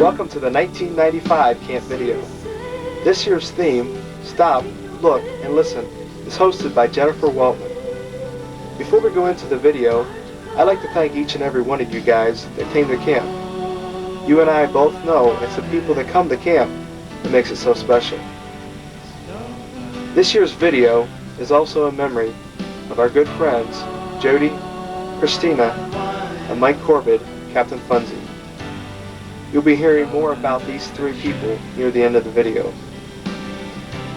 Welcome to the 1995 camp video. This year's theme, Stop, Look, and Listen, is hosted by Jennifer Weltman. Before we go into the video, I'd like to thank each and every one of you guys that came to camp. You and I both know it's the people that come to camp that makes it so special. This year's video is also a memory of our good friends, Jody, Christina, and Mike Corbett, Captain Funzie. You'll be hearing more about these three people near the end of the video.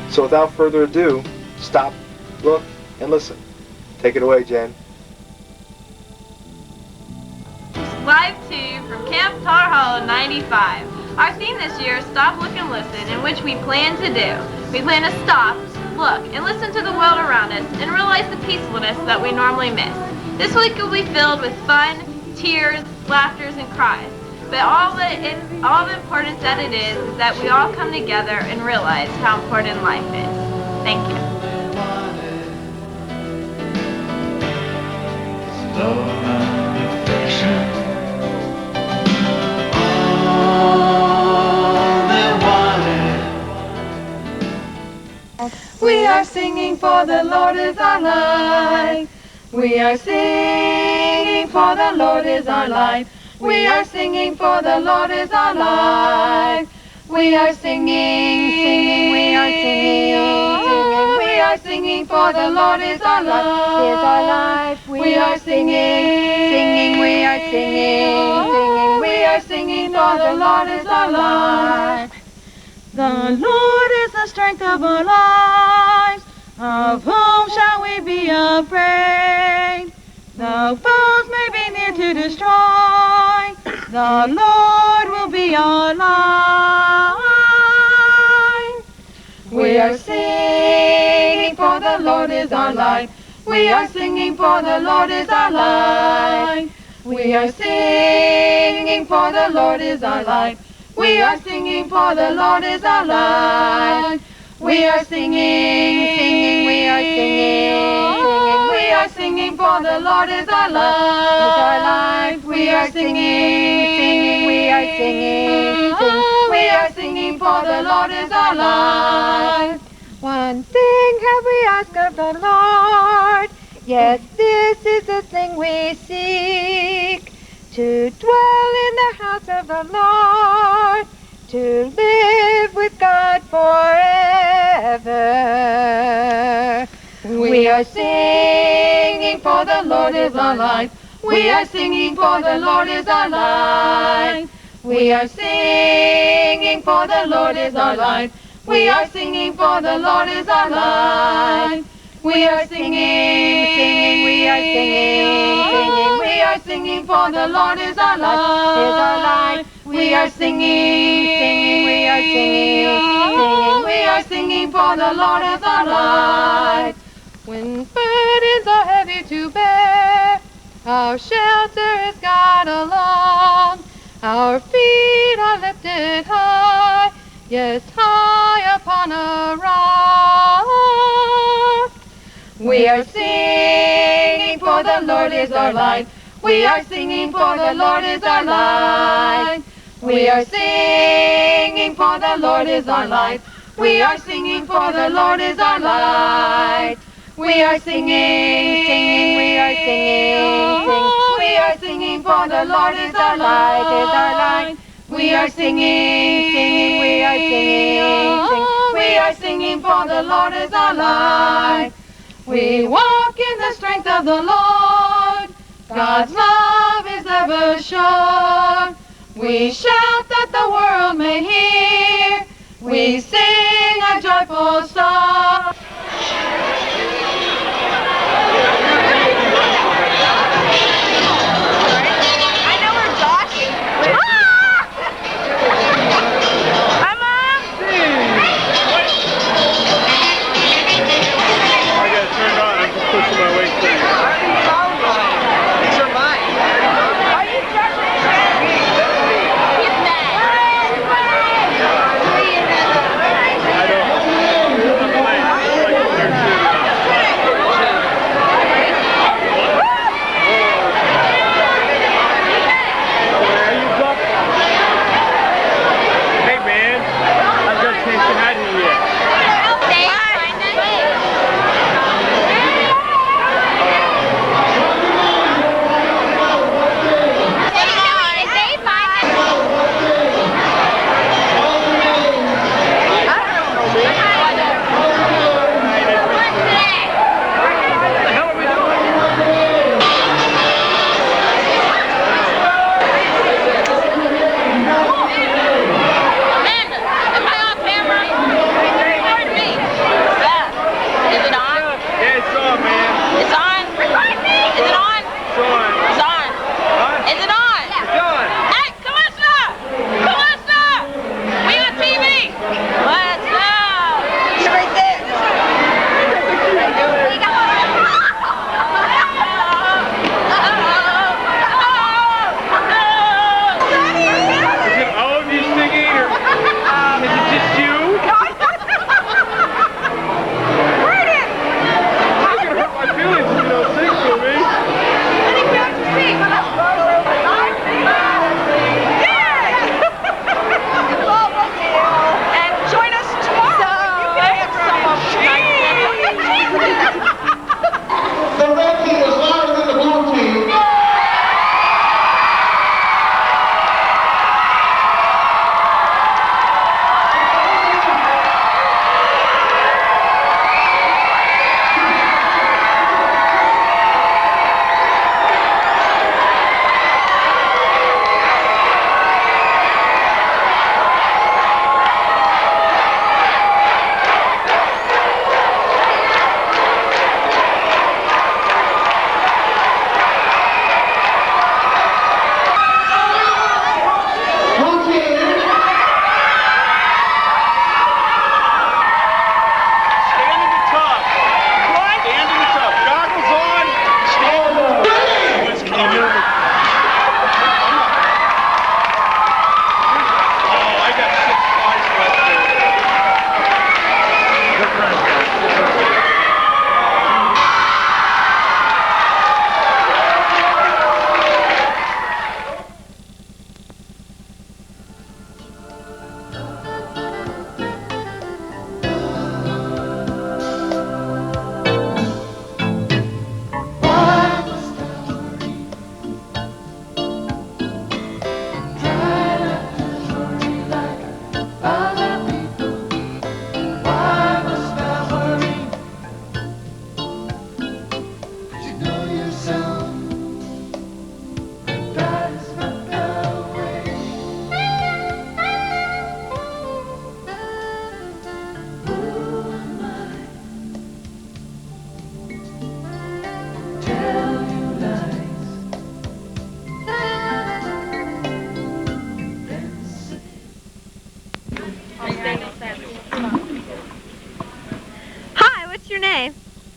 So without further ado, stop, look, and listen. Take it away, Jen. Live 2 from Camp Tar Hollow 95. Our theme this year is Stop, Look, and Listen, in which we plan to do. We plan to stop, look, and listen to the world around us and realize the peacefulness that we normally miss. This week will be filled with fun, tears, laughters, and cries. But all the importance that it is that we all come together and realize how important life is. Thank you. We are singing for the Lord is our life. We are singing for the Lord is our life. We are singing for the Lord is our life. We are singing, singing, we are singing, singing. We are singing for the Lord is our life. We are singing, singing, we are singing, singing. We are singing for the Lord is our life. The Lord is the strength of our lives. Of whom shall we be afraid? The foes may be near to destroy. The Lord will be our life. We are singing for the Lord is our life. We are singing for the Lord is our life. We are singing for the Lord is our life. We are singing for the Lord is our life. We are singing, singing, we are singing, singing. We are singing for the Lord is our life. We are singing, singing, we are singing, singing. We are singing for the Lord is our life. One thing have we asked of the Lord, yes, this is the thing we seek, to dwell in the house of the Lord, to live with God forever. We are singing for the Lord is our life. We are singing for the Lord is our life. We are singing for the Lord is our life. We are singing for the Lord is our life. We are singing, singing, we are singing, singing. We are singing for the Lord is our life. We are singing, singing, we are singing, singing. We are singing for the Lord is our life. When burdens are heavy to bear, our shelter is God alone. Our feet are lifted high, yes, high upon a rock. We are singing for the Lord is our life. We are singing for the Lord is our life. We are singing for the Lord is our life. We are singing for the Lord is our life. We are singing, singing, we are singing, singing. We are singing for the Lord is our life. We are singing, singing, we are singing, singing. We are singing for the Lord is our life. We walk in the strength of the Lord. God's love is ever sure. We shout that the world may hear. We sing a joyful song. I know where Josh is. Hi, Mom. I got it turned on. I'm just pushing my way through. These are mine. Are you struggling? He's mad. I don't.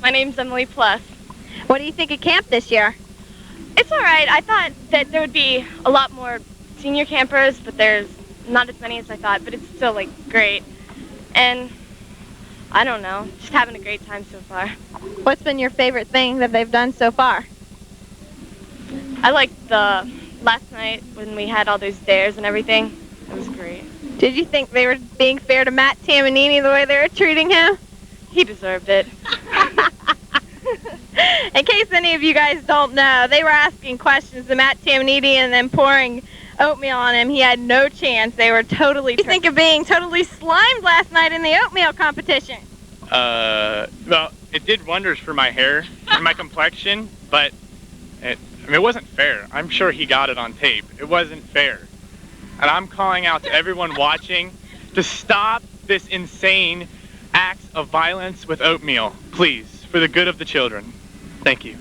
My name's Emily Plus. What do you think of camp this year? It's all right. I thought that there would be a lot more senior campers, but there's not as many as I thought, but it's still, like, great. And I don't know, just having a great time so far. What's been your favorite thing that they've done so far? I liked the last night when we had all those dares and everything. It was great. Did you think they were being fair to Matt Tamanini the way they were treating him? He deserved it. In case any of you guys don't know, they were asking questions to Matt Tamanini and then pouring oatmeal on him. He had no chance. They were totally... What do you think of being totally slimed last night in the oatmeal competition? Well, it did wonders for my hair and my complexion, but it wasn't fair. I'm sure he got it on tape. It wasn't fair. And I'm calling out to everyone watching to stop this insane acts of violence with oatmeal, please, for the good of the children. Thank you.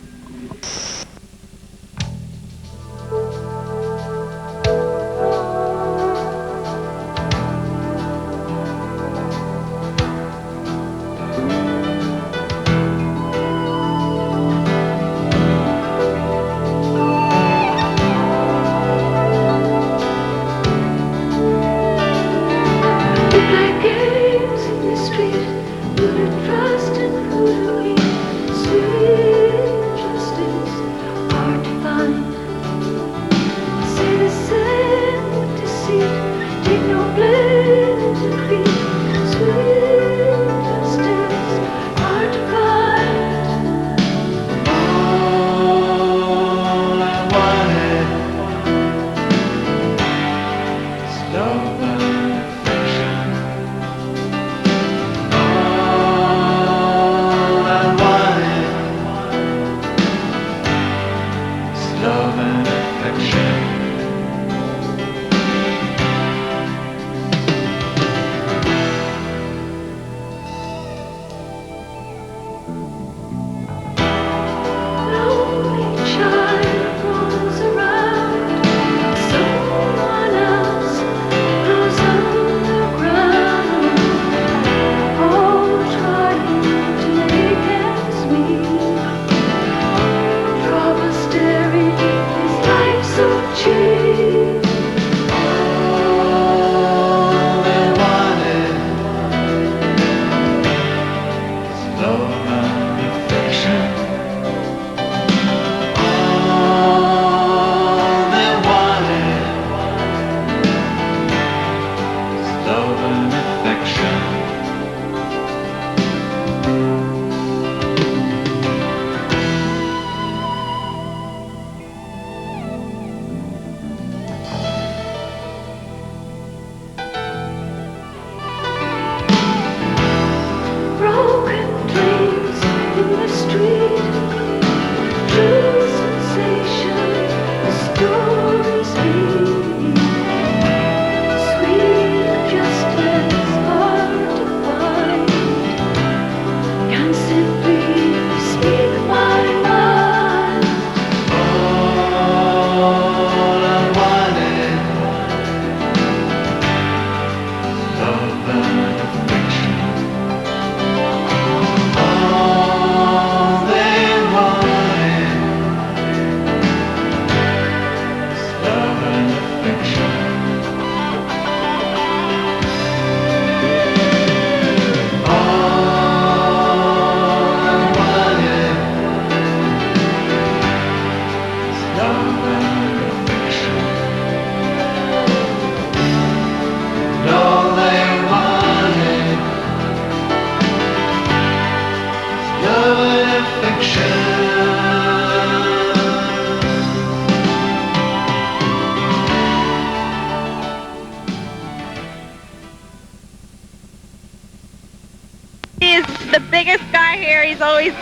He's always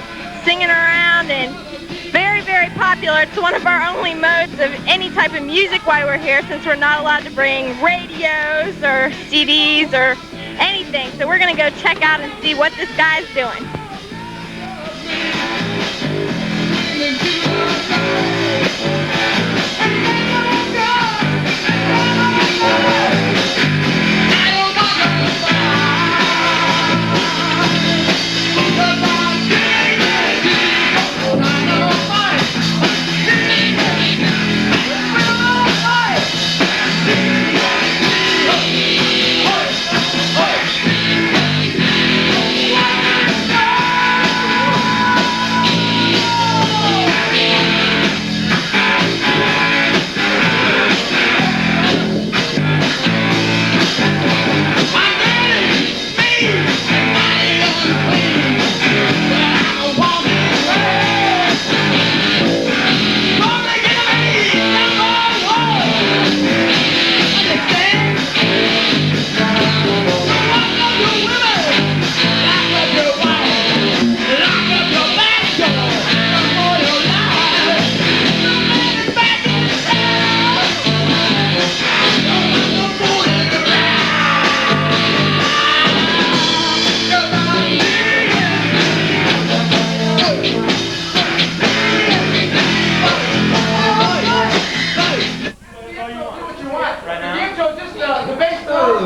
singing around and very, very popular. It's one of our only modes of any type of music while we're here, since we're not allowed to bring radios or CDs or anything. So we're going to go check out and see what this guy's doing.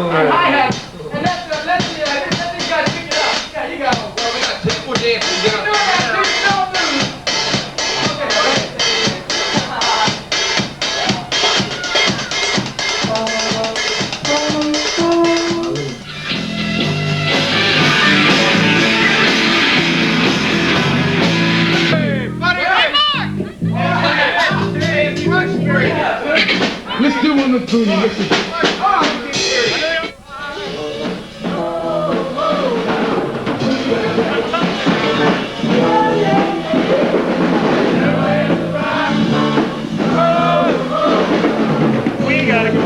hi-hat. And let these guys pick it up. Yeah, you got it. Well, we got table dancing down Do that, do Let's do one with Toonie. Listen. We gotta go.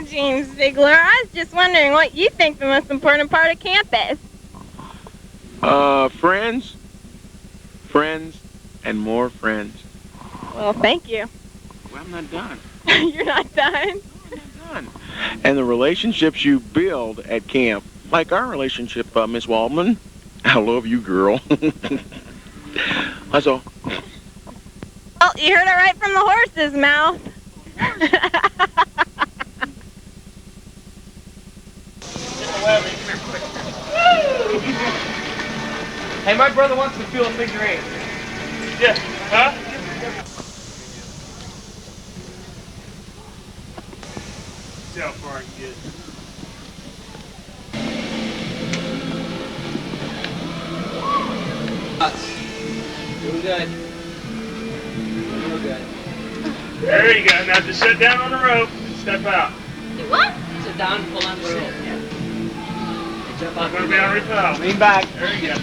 James Ziegler, I was just wondering what you think the most important part of camp is. Friends, friends, and more friends. Well, thank you. Well, I'm not done. You're not done? I'm not done. And the relationships you build at camp, like our relationship, Miss Waldman. I love you, girl. That's all. Well, you heard it right from the horse's mouth. Hey, my brother wants to feel a figure eight. Yeah. Huh? See how far I can get. Doing good. Real good. There you go. Now just sit down on the rope and step out. Do what? Sit down, pull on the rope. Jump I'm up. going to be on repel. Lean back. There you go.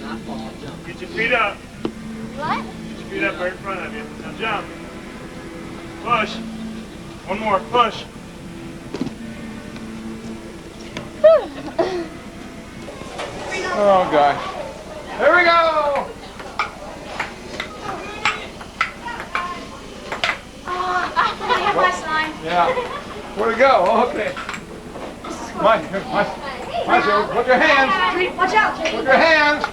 Not fall, jump. Get your feet up. What? Get your feet up right in front of you. Now jump. Push. One more. Push. Oh, gosh. Here we go! I have my sign. Yeah. Where'd it go? Okay. Marshall, put your hands. Watch out, Put your hands.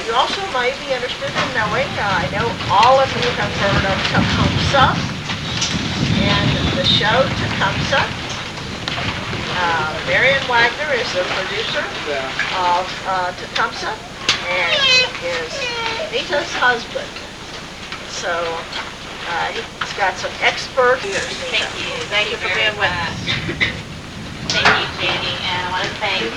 You also might be interested in knowing, I know all of you have heard of Tecumseh and the show Tecumseh. Marion Wagner is the producer of Tecumseh and is Nita's husband. So he's got some expert ears. Thank you. Thank you for being with us. Thank you, Janie, and I want to thank.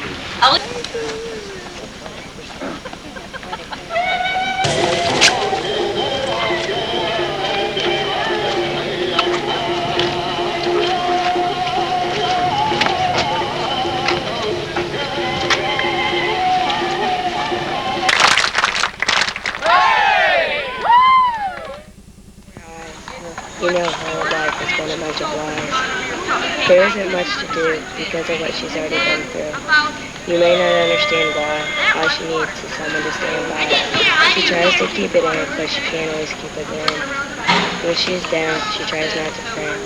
You know, her life has been a bunch of lies. There isn't much to do because of what she's already been through. You may not understand why she needs someone to stand by. She tries to keep it in, but she can't always keep it in. When she's down, she tries not to frown.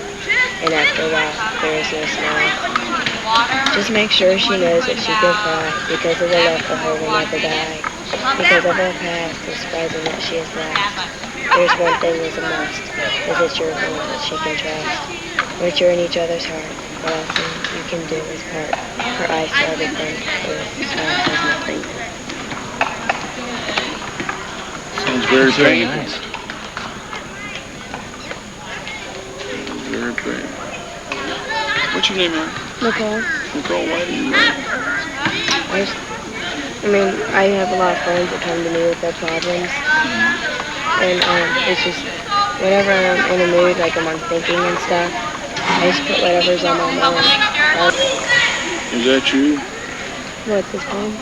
And after a while, there is no smile. Just make sure she knows that she can cry because of the love for her will never die. Because of her past, it's surprising that she has last. There's one thing is a must, is that you're one that she can trust. That you're in each other's heart. What else you can do is part. Her eyes tell everything, her smile says nothing. Sounds very painful. nice. Very painful. What's your name, man? Nicole, Nicole, why do you I have a lot of friends that come to me with their problems. And it's just, whenever I'm in a mood, like I'm thinking and stuff, I just put whatever's on my mind. Is that you? What's his name?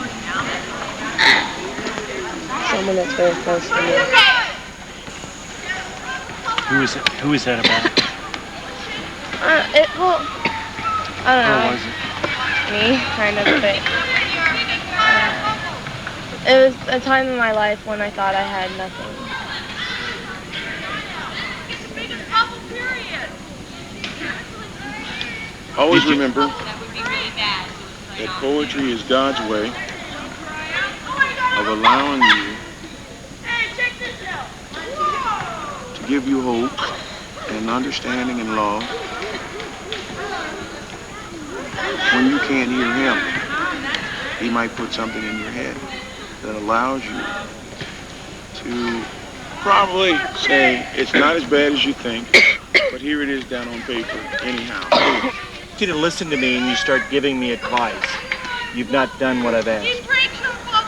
Someone that's very close to me. Who is that about? I don't know. Or was it? Me, kind of, but it was a time in my life when I thought I had nothing. Always remember that poetry is God's way of allowing you to give you hope and understanding and love when you can't hear him. He might put something in your head that allows you to probably say it's not as bad as you think, but here it is down on paper anyhow. You to listen to me and you start giving me advice. You've not done what I've asked.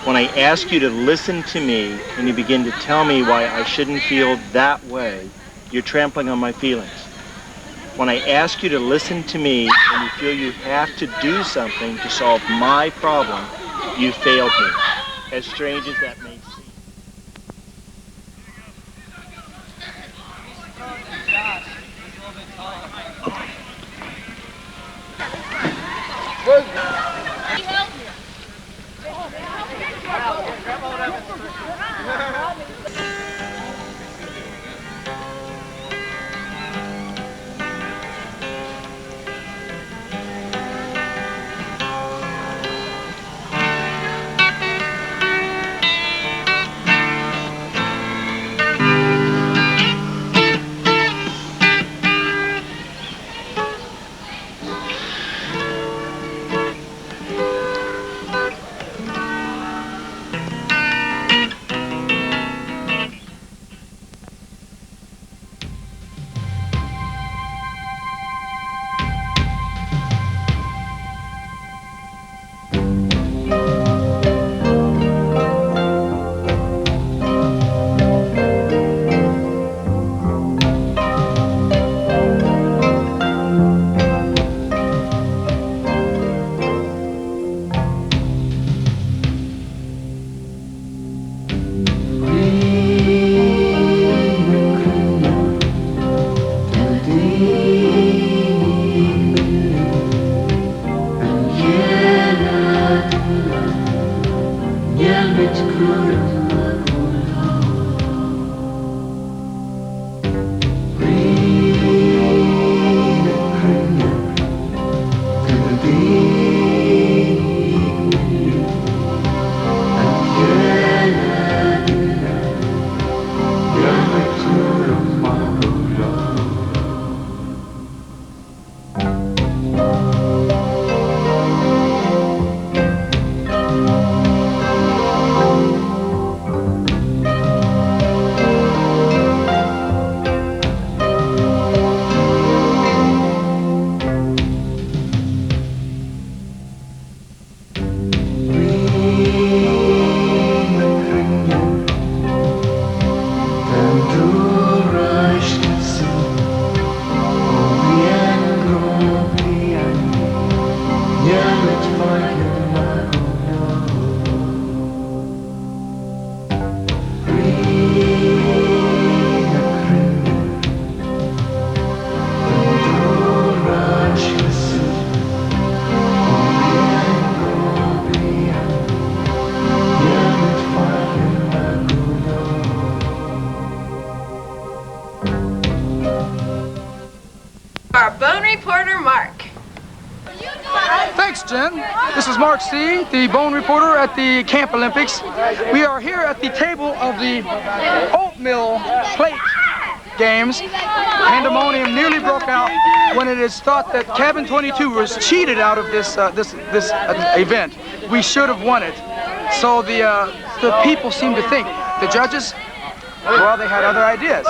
When I ask you to listen to me and you begin to tell me why I shouldn't feel that way, you're trampling on my feelings. When I ask you to listen to me and you feel you have to do something to solve my problem, you failed me. As strange as that may seem. Jen. This is Mark C., the Bone Reporter at the Camp Olympics. We are here at the table of the oatmeal plate games. Pandemonium nearly broke out when it is thought that Cabin 22 was cheated out of this event. We should have won it. So the people seem to think. The judges, well, they had other ideas.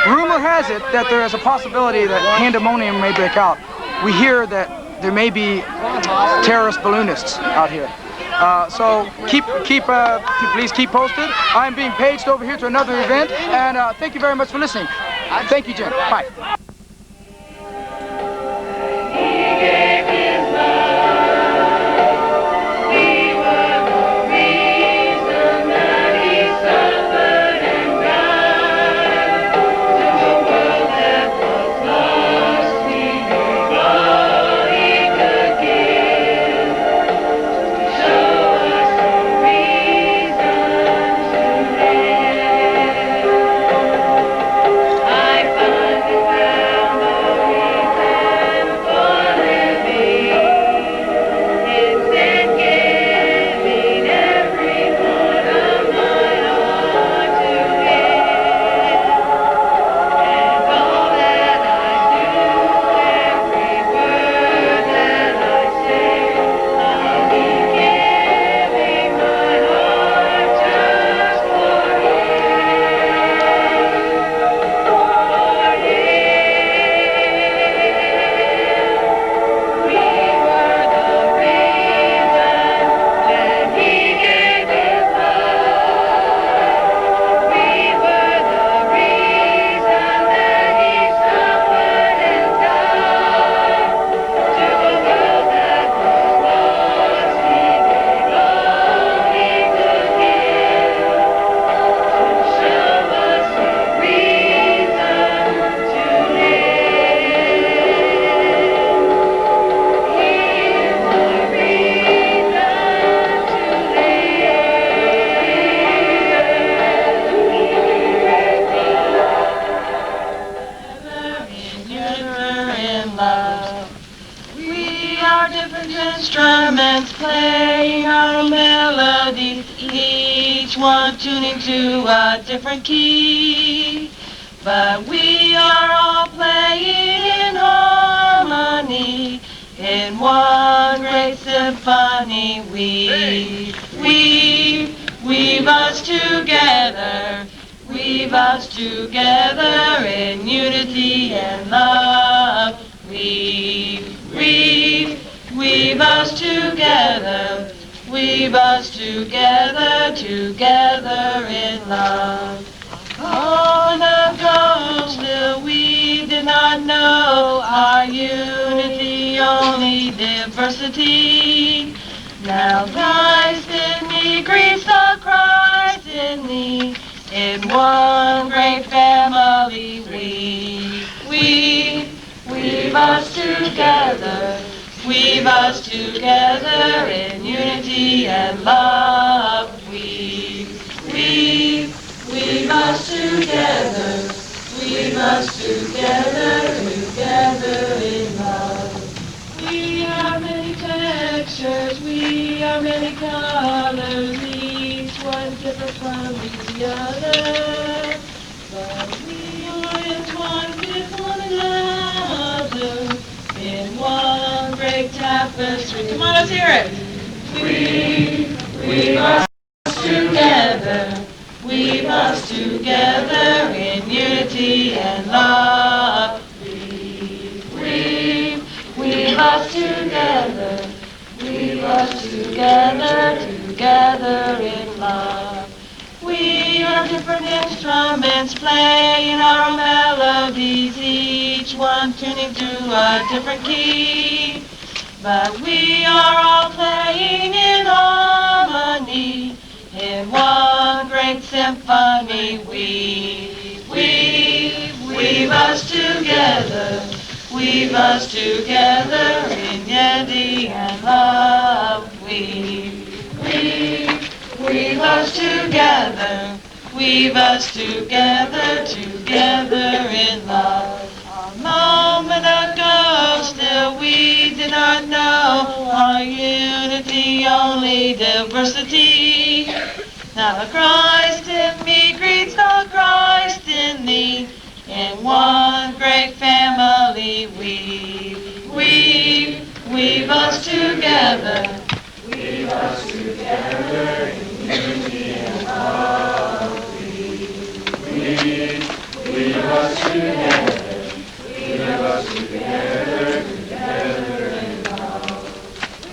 Rumor has it that there is a possibility that pandemonium may break out. We hear that there may be terrorist balloonists out here. So please keep posted. I'm being paged over here to another event, and thank you very much for listening. Thank you, Jen. Bye. Instruments playing our melodies, each one tuning to a different key. But we are all playing in harmony, in one great symphony. Weave us together, weave us together in unity and love. Weave us together, weave us together, together in love. Long ago, still we did not know our unity, only diversity. Now Christ in me greets the Christ in me, in one great family. Weave us together, weave us together in unity and love. Weave us together, weave us together, together in love. We are many textures, we are many colors, each one different from the other. But we are entwined with one another in one great tapestry. Come on, let's hear it. Weave us together, weave us together in unity and love. Weave us together, weave us together, together in love. We are different instruments playing our melodies, each one tuning to a different key. But we are all playing in harmony, in one great symphony. Weave us together, weave us together in unity and love. Weave us together, weave us together, together in love. A moment ago, still we did not know our our unity, only diversity. Now the Christ in me greets the Christ in thee. In one great family weave us together. Weave us together in unity and love. Weave us together. Weave us together, together in love.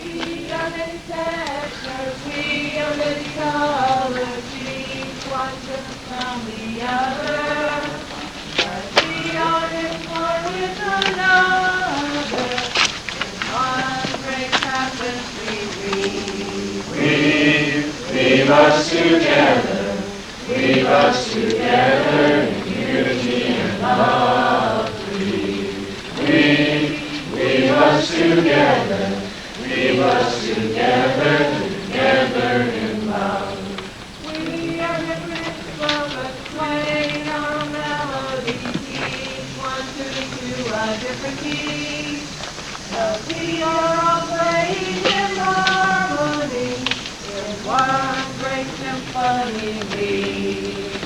We are many textures, we are many colors, each one different from the other. But we are in one with another. In one great tapestry weave us together. Weave us together in unity and love. Weave us together. Weave us together, together in love. We are different but playing our melodies, each one tuning to a different key. But we are all playing in harmony, in one great symphony.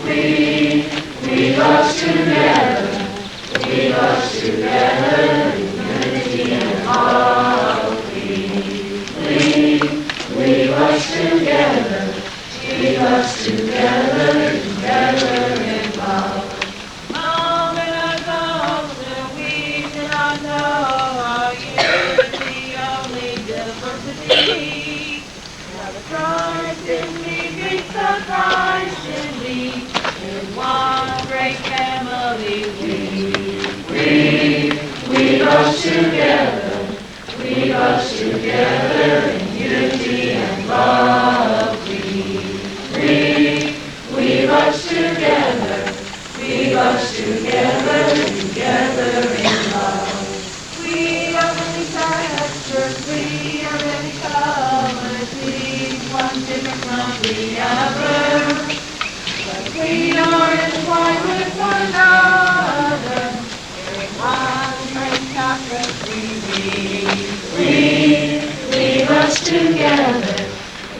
Weave us together. Weave us together in unity and love. Weave us together. Weave us together, together in love. Mom and I know that we cannot know our unity, only diversity. Now the Christ in me greets the Christ in thee. In one great family weave us together. Weave us together in unity and love. Weave us together. Weave us together, together in love. We are many textures, we are many colors, each one different from the other. But we are entwined with one another. In one great tapestry weave us together.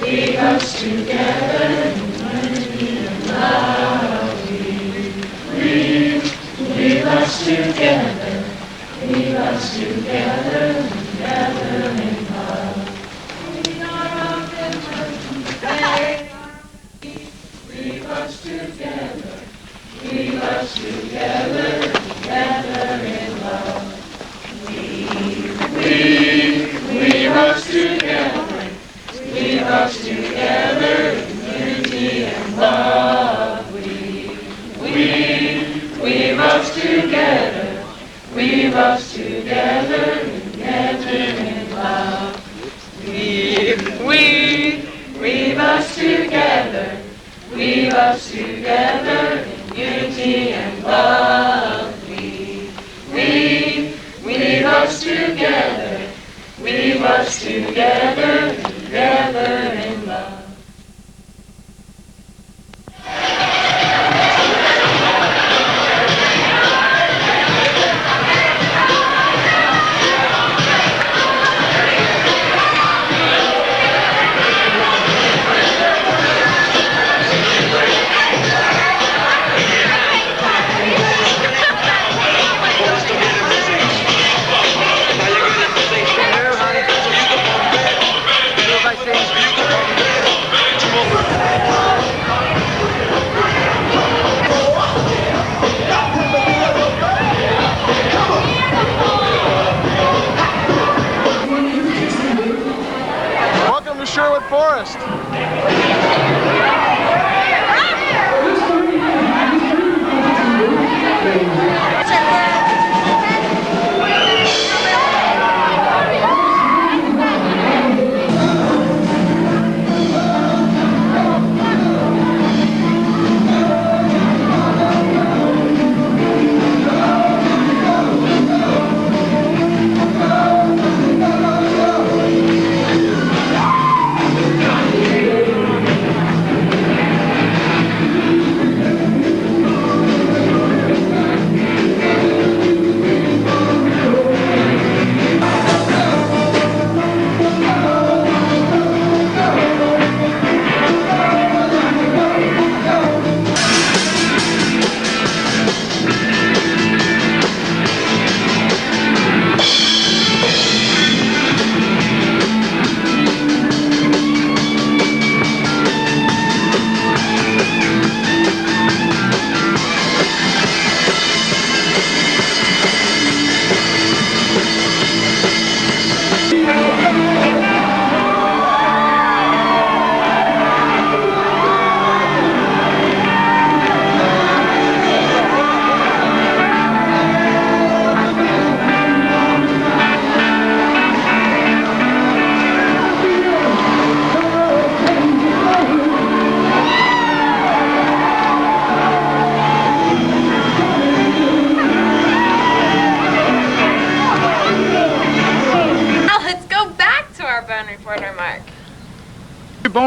Weave us together in unity and love. Weave us together. Weave us together, together in love. We are of different, they are. Weave us together. Weave us together, together in love. Weave us together. Weave us together in unity and love. Weave us together. Weave us together, together in love. Weave us together. Weave us together in unity and love. Weave us together. Weave us together, together in love. Welcome to Sherwood Forest.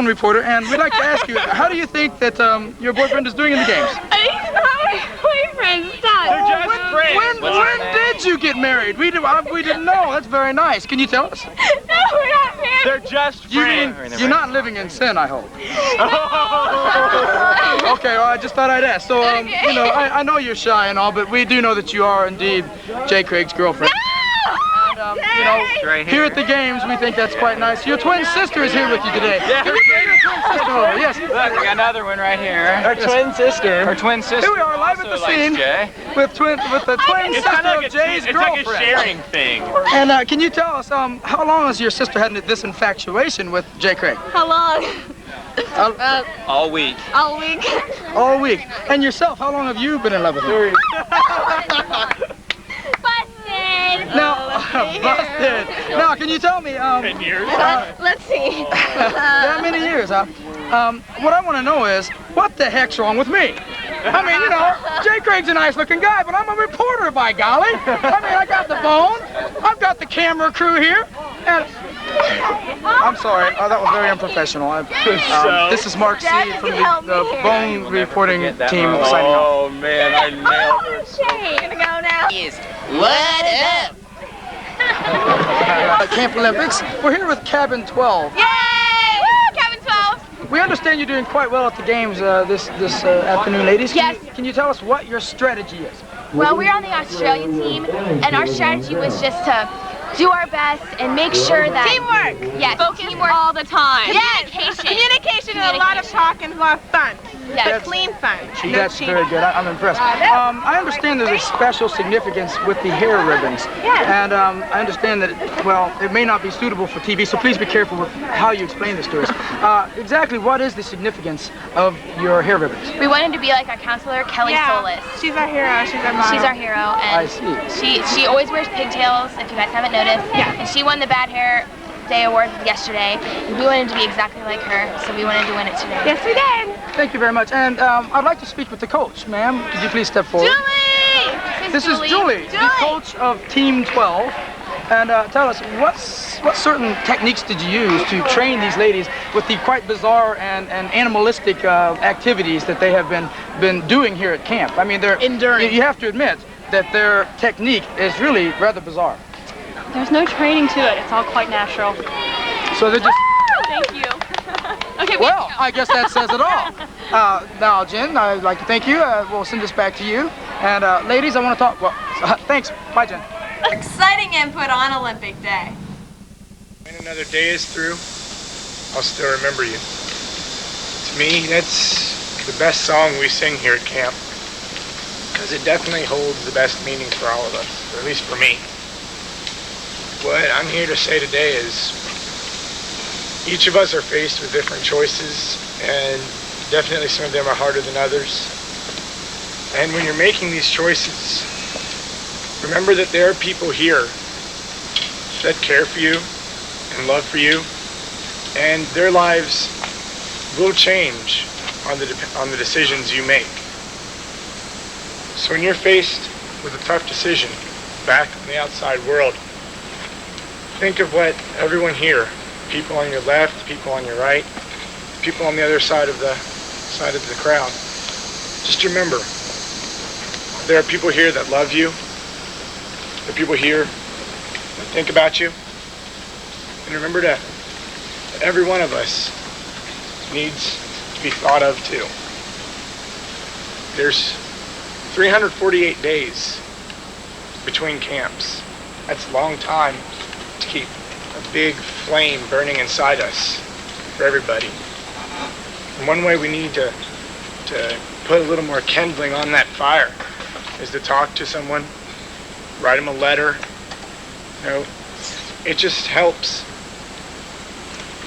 Bone reporter, and we'd like to ask you, how do you think that your boyfriend is doing in the games? He's not my boyfriend. Stop. They're just friends. When did you get married? We didn't know. That's very nice. Can you tell us? No, we're not married. They're just You mean friends. you're not living in sin, I hope. Okay, well, I just thought I'd ask. So, you know, I know you're shy and all, but we do know that you are indeed Jay Craig's girlfriend. And, you know, here at the games, we think that's quite nice. Your twin sister is here with you today. Yeah. Can you bring your twin sister over? Yes. Look, we got another one right here. Our twin sister. Our twin sister. Here we are, live at the also likes scene Jay. with the twin It's sister kind of of like Jay's it's like girlfriend. a sharing thing. And can you tell us how long has your sister had this infatuation with Jay Craig? How long? All week. All week. All week. And yourself, how long have you been in love with him? Busted. Now, busted. Now, can you tell me? 10 years. Let's see. That many years, huh? What I want to know is, what the heck's wrong with me? I mean, you know, Jay Craig's a nice-looking guy, but I'm a reporter, by golly. I mean, I got the Bone, I've got the camera crew here, and I'm sorry, that was very unprofessional. This is Mark C. from the Bone reporting team signing off. Oh man, I nailed it. We're gonna go now. What up? Camp Olympics. We're here with Cabin 12. Yay! Woo! Cabin 12. We understand you're doing quite well at the games this afternoon, ladies. Yes. Can you tell us what your strategy is? Well, we're on the Australian team, and our strategy was just to do our best and make sure that... Teamwork! Yes, Focus teamwork. all the time. Communication. Communication and a lot of talk and a lot of fun. Yes. But clean fun. That's very good. I'm impressed. I understand there's a special significance with the hair ribbons. Yes. And I understand that, well, it may not be suitable for TV, so please be careful with how you explain this to us. Exactly what is the significance of your hair ribbons? We wanted to be like our counselor, Kelly Solis. She's our hero. She's our model. She's our hero, and I see. she always wears pigtails, if you guys haven't noticed. Yeah. And she won the Bad Hair Day Award yesterday. And we wanted to be exactly like her, so we wanted to win it today. Yes, we did. Thank you very much. And I'd like to speak with the coach. Ma'am, could you please step forward? Julie! This is Julie, the coach of Team 12. And tell us, what certain techniques did you use to train these ladies with the quite bizarre and animalistic activities that they have been doing here at camp? I mean, they're enduring. You have to admit that their technique is really rather bizarre. There's no training to it. It's all quite natural. So they're just... Thank you. Okay. Well, I guess that says it all. Now, Jen, I'd like to thank you. We'll send this back to you. And ladies, I want to talk... Well, thanks. Bye, Jen. Exciting input on Olympic Day. When another day is through, I'll still remember you. To me, that's the best song we sing here at camp, because it definitely holds the best meaning for all of us, or at least for me. What I'm here to say today is each of us are faced with different choices, and definitely some of them are harder than others. And when you're making these choices, remember that there are people here that care for you and love for you, and their lives will change on the decisions you make. So when you're faced with a tough decision back in the outside world, think of what everyone here, people on your left, people on your right, people on the other side of the crowd, just remember, there are people here that love you. There are people here that think about you. And remember that every one of us needs to be thought of too. There's 348 days between camps. That's a long time to keep a big flame burning inside us for everybody. And one way we need to put a little more kindling on that fire is to talk to someone, write them a letter. You know, it just helps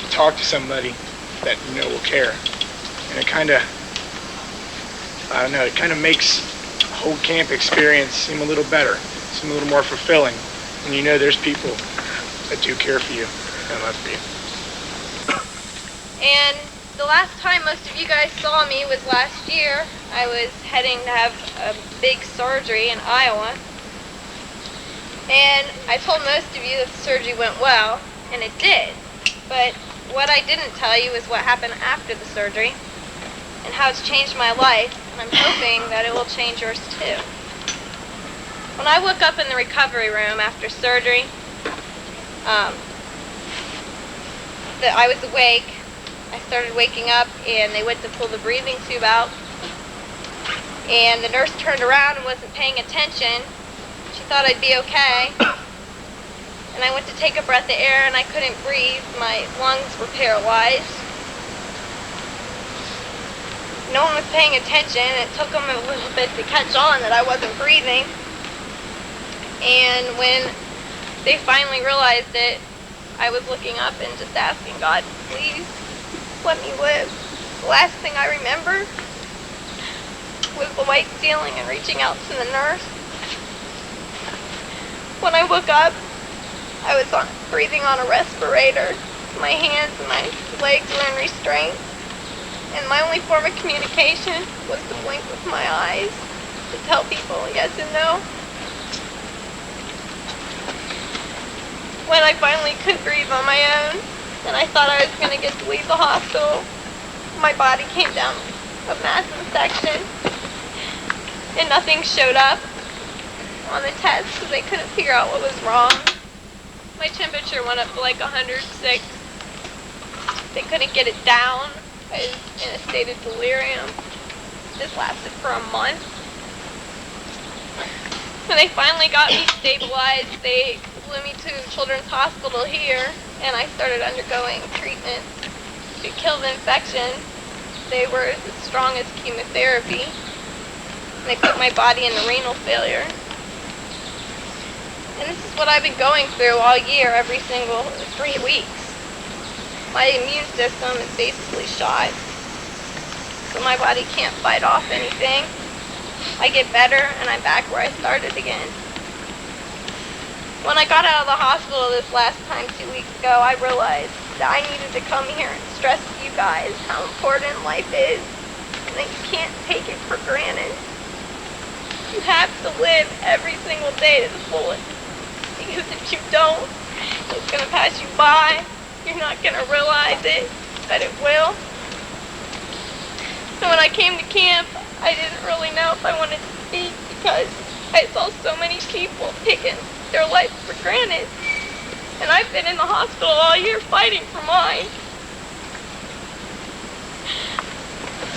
to talk to somebody that you know will care. And it kind of, I don't know, it kind of makes the whole camp experience seem a little better, seem a little more fulfilling. And you know there's people that do care for you and love for you. And the last time most of you guys saw me was last year. I was heading to have a big surgery in Iowa. And I told most of you that the surgery went well, and it did. But what I didn't tell you is what happened after the surgery and how it's changed my life, and I'm hoping that it will change yours too. When I woke up in the recovery room after surgery, that I was awake. I started waking up and they went to pull the breathing tube out, and the nurse turned around and wasn't paying attention. She thought I'd be okay. And I went to take a breath of air and I couldn't breathe. My lungs were paralyzed. No one was paying attention. It took them a little bit to catch on that I wasn't breathing. And when they finally realized it, I was looking up and just asking God, please let me live. The last thing I remember was the white ceiling and reaching out to the nurse. When I woke up, I was breathing on a respirator. My hands and my legs were in restraint. And my only form of communication was to blink with my eyes to tell people yes and no. When I finally could breathe on my own, and I thought I was going to get to leave the hospital, my body came down a mass infection, and nothing showed up on the test because they couldn't figure out what was wrong. My temperature went up to like 106. They couldn't get it down. I was in a state of delirium. This lasted for a month. When they finally got me stabilized, they flew me to Children's Hospital here, and I started undergoing treatment to kill the infection. They were as strong as chemotherapy. And they put my body into renal failure. And this is what I've been going through all year, every single 3 weeks. My immune system is basically shot. So my body can't fight off anything. I get better and I'm back where I started again. When I got out of the hospital this last time 2 weeks ago, I realized that I needed to come here and stress to you guys how important life is and that you can't take it for granted. You have to live every single day to the fullest. Because if you don't, it's going to pass you by. You're not going to realize it, but it will. So when I came to camp, I didn't really know if I wanted to speak because I saw so many people taking their life for granted. And I've been in the hospital all year fighting for mine.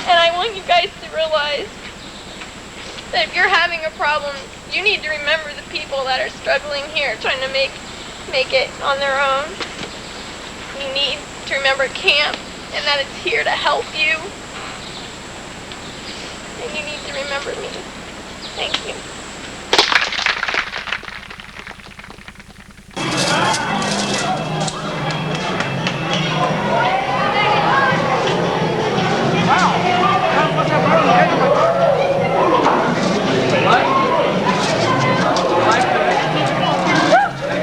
And I want you guys to realize that if you're having a problem, you need to remember the people that are struggling here, trying to make it on their own. You need to remember camp and that it's here to help you. And you need to remember me. Thank you.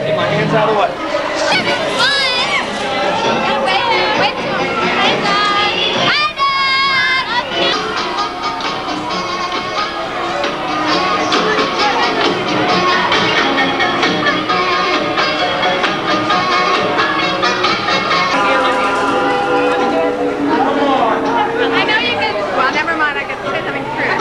Get my hands out of the way. I know you can. Well, never mind. I can say something true.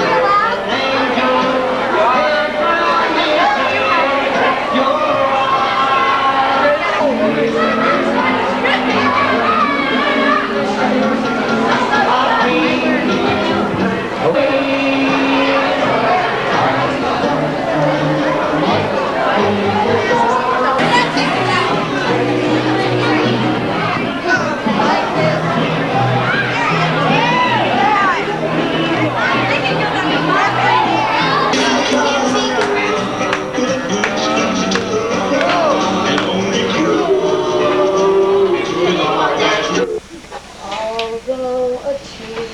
Although a tear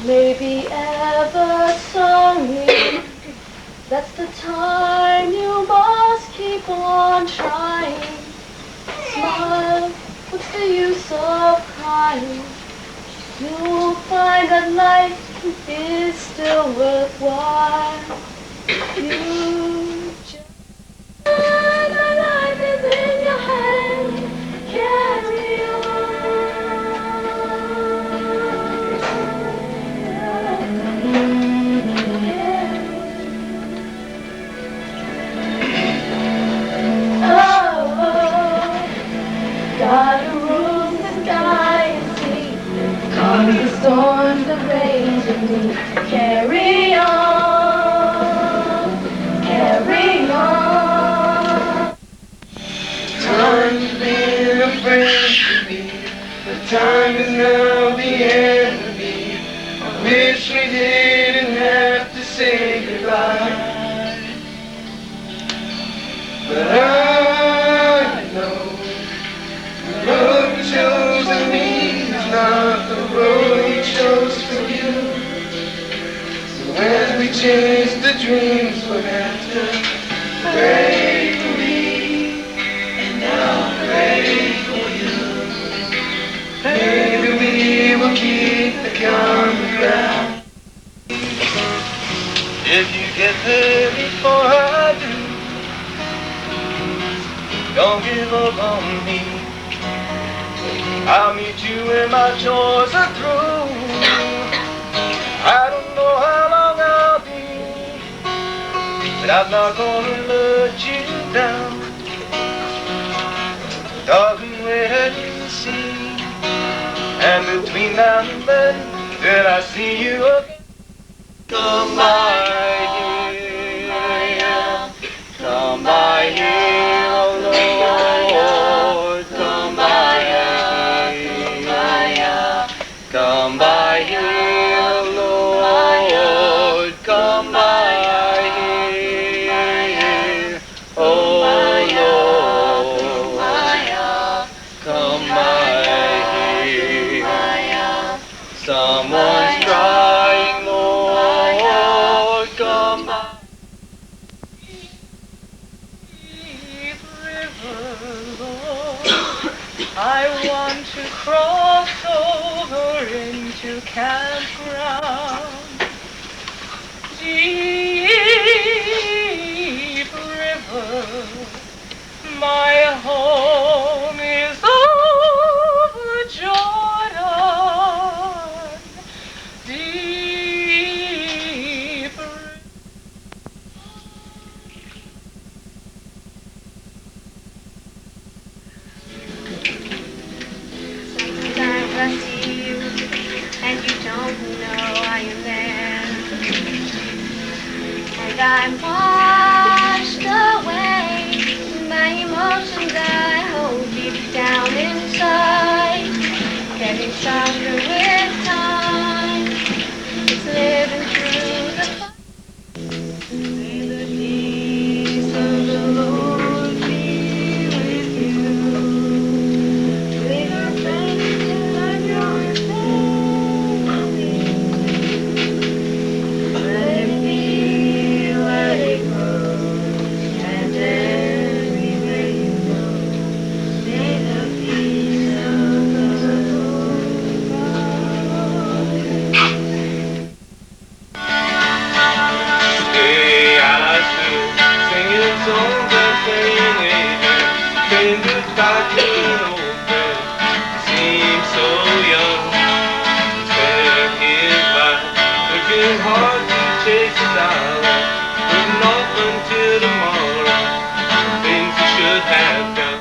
may be ever so near, that's the time you must keep on trying. Smile, what's the use of crying? You'll find that life is still worthwhile. You just my life is in your hand. Carry on. we chase the dreams we're meant to. Pray for me, and I'll pray for you. Maybe we will keep the common ground. If you get there before I do, don't give up on me. I'll meet you when my chores are through. I don't know how long I'll be, but I'm not gonna let you down. Darling, wait and see. And between now and then I see you again. Come by here, come by here, oh Lord, come by here, come by here, oh Lord, come by here, oh Lord, come by here. Someone's crying, Lord, come by. Deep river, Lord, I want to cross over into campground. Deep river, my home is over Jordan. Deep river. Sometimes I see you, and you don't know I am there. And I'm washed away by emotions I hold deep down inside. Getting stronger with time. It's living through the fire. May the peace of the Lord be with you. Leave your friends and your family. Let it be, let it grow, and everywhere you go, may the peace of the Lord abide. Stay, I stood singing songs and saying amen, saying goodbye to an old friend. He seemed so young, spent his life working hard to chase his island, putting off until tomorrow the things he should have done.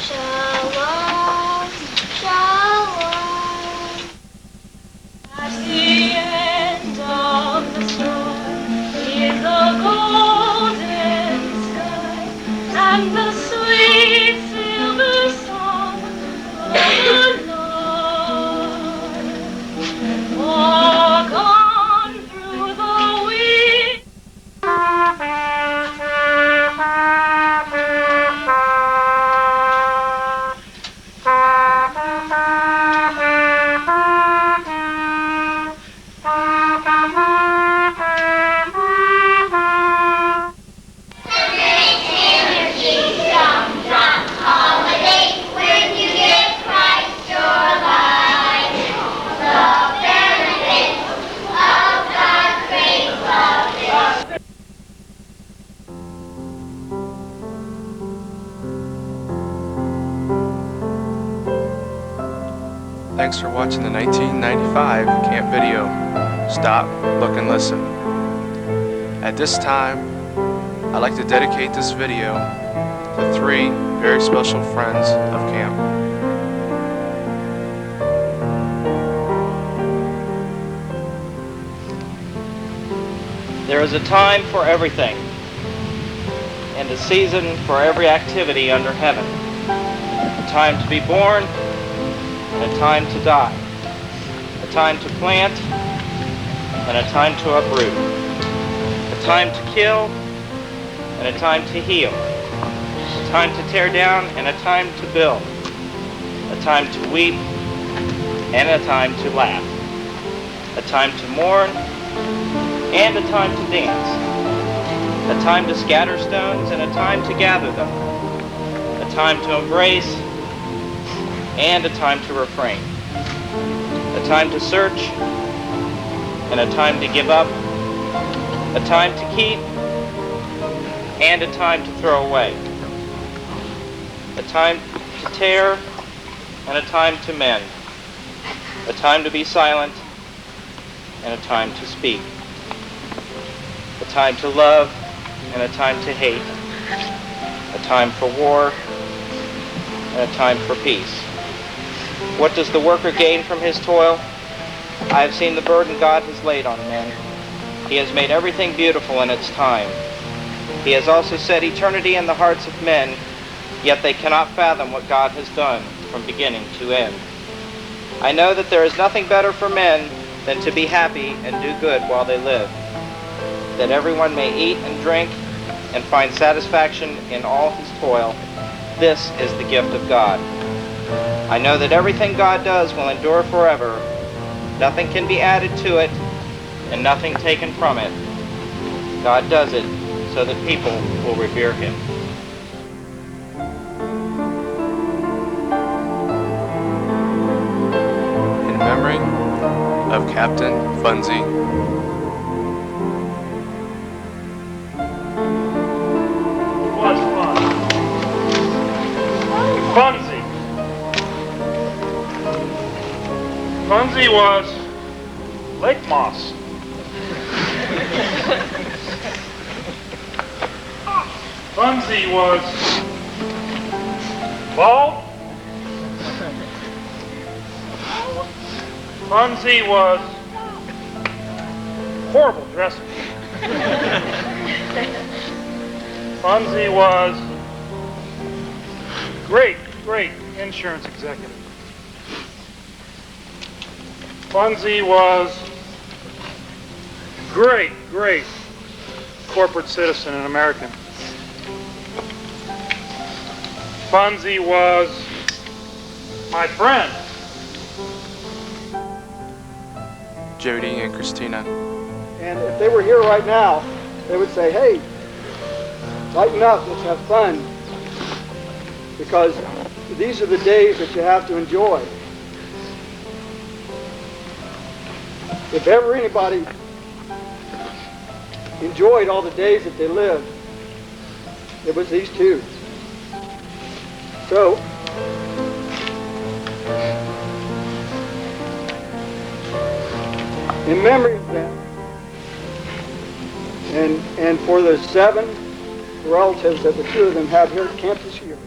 Shalom, shalom. At the end of the story is a golden sky and the sweet silver song of the Lord. Walk on through the wind. Thanks for watching the 1995 camp video. Stop, look, and listen. At this time, I'd like to dedicate this video to 3 very special friends of camp. There is a time for everything, and a season for every activity under heaven. A time to be born, and a time to die. A time to plant, and a time to uproot. A time to kill, and a time to heal. A time to tear down, and a time to build. A time to weep, and a time to laugh. A time to mourn, and a time to dance. A time to scatter stones, and a time to gather them. A time to embrace, and a time to refrain. A time to search, and a time to give up. A time to keep, and a time to throw away. A time to tear, and a time to mend. A time to be silent, and a time to speak. A time to love, and a time to hate. A time for war, and a time for peace. What does the worker gain from his toil? I have seen the burden God has laid on men. He has made everything beautiful in its time. He has also set eternity in the hearts of men, yet they cannot fathom what God has done from beginning to end. I know that there is nothing better for men than to be happy and do good while they live, that everyone may eat and drink and find satisfaction in all his toil. This is the gift of God. I know that everything God does will endure forever. Nothing can be added to it, and nothing taken from it. God does it so that people will revere him. In memory of Captain Funzy. Was fun. Funzy. Funzy was lake moss. Funzy was bald. Funzy was horrible dresser. Funzy was great insurance executive. Funzy was great corporate citizen and American. Funzy was my friend. Jody and Christina. And if they were here right now, they would say, hey, lighten up, let's have fun. Because these are the days that you have to enjoy. If ever anybody enjoyed all the days that they lived, it was these two. So, in memory of them, and for the 7 relatives that the 2 of them have here at camp this year,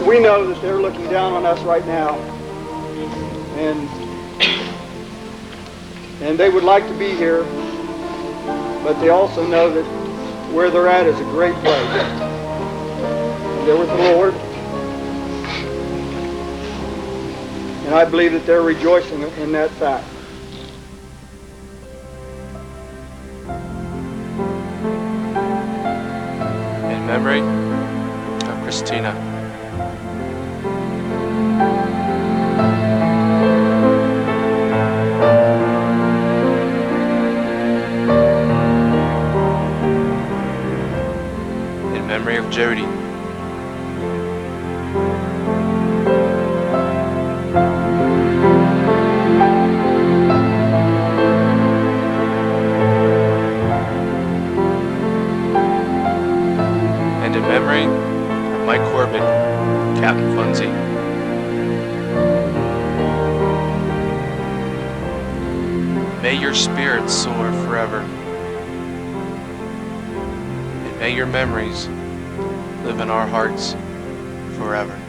we know that they're looking down on us right now, and they would like to be here, but they also know that where they're at is a great place. And they're with the Lord, and I believe that they're rejoicing in that fact. In memory of Christina. In memory of Jody. And in memory of Mike Corbett, Captain Funzy. May your spirits soar forever. And may your memories live in our hearts forever.